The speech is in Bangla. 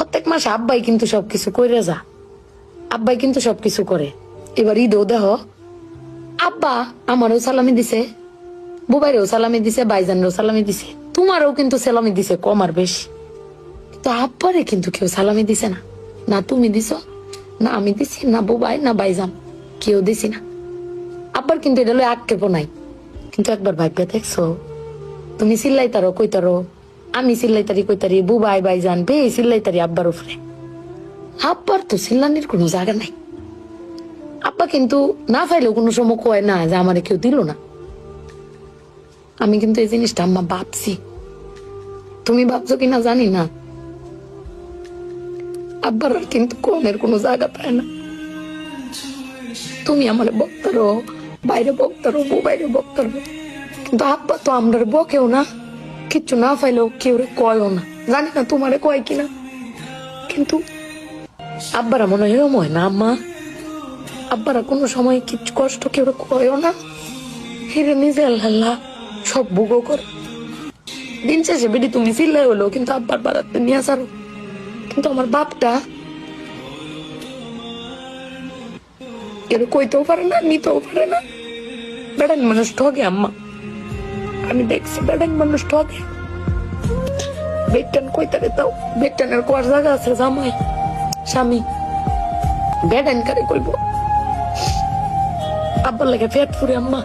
প্রত্যেক মাসে আব্বাই কিন্তু সবকিছু করে যা, আব্বাই কিন্তু সবকিছু করে। এবার ঈদও দেহ আব্বা আমারও সালামি দিছে, বুবাইরেও সালামি দিছে, ভাইজানরেও সালামি দিছে, তোমারও কিন্তু সালামি দিছে কম আর বেশি। তো আব্বারে কিন্তু কেউ সালামি দিছে না, না তুমি দিছো, না আমি দিছি, না বুবাই, না ভাইজান, কেউ দিছি না। আব্বার কিন্তু এটা লই আক্ষেপও নাই। কিন্তু একবার ভাগ্যে দেখছো, তুমি চিল্লাইতারো কইতারো, আমি চিল্লাইতারি কইতারি, বুবাই ভাইজান বে চিল্লাইতারি আব্বার উপরে। আব্বার তো চিল্লানির কোনো জায়গা নাই। আব্বা কিন্তু না পাইলেও কোনো সময় কয় না যে আমারে কেউ দিল না। আমি কিন্তু এই জিনিসটা আম্মা ভাবছি, তুমি ভাবছো কিনা জানি না। আব্বার আর কিন্তু কমের কোনো জায়গা পায় না। তুমি আমারে বক্তারো, বাইরে বক্তারো, বাইরে বক্তারো, কিন্তু আব্বা তো আমরা বকেও না, কিচ্ছু না পাইলেও কেউ কয়ও না। জানি না তোমারে কয় কিনা, কিন্তু আব্বারা মনে হয় না আম্মা, আব্বারা কোনো সময় কিছু কষ্ট কেউ কয়ও না, হিরে নিজে আল্লাহ সব ভোগ করে। দিন শেষে বেটি তুমি চিল্লাই হলো কিন্তু আব্বার বাড়াতে নিয়ে আসারো। কিন্তু আমার বাপটা কেউ কইতেও পারে না, নিতেও পারে না। বেড়ান মানুষ ঠকে আম্মা, আমি দেখছি বেড়ান মানুষ ঠকে। বেটান কইতারে তাও বেটানের কোয়ার জায়গা আছে, জামাই স্বামী বেড়ান কারে কইব। আব্বার লাগে পেট ফুরে আম্মা।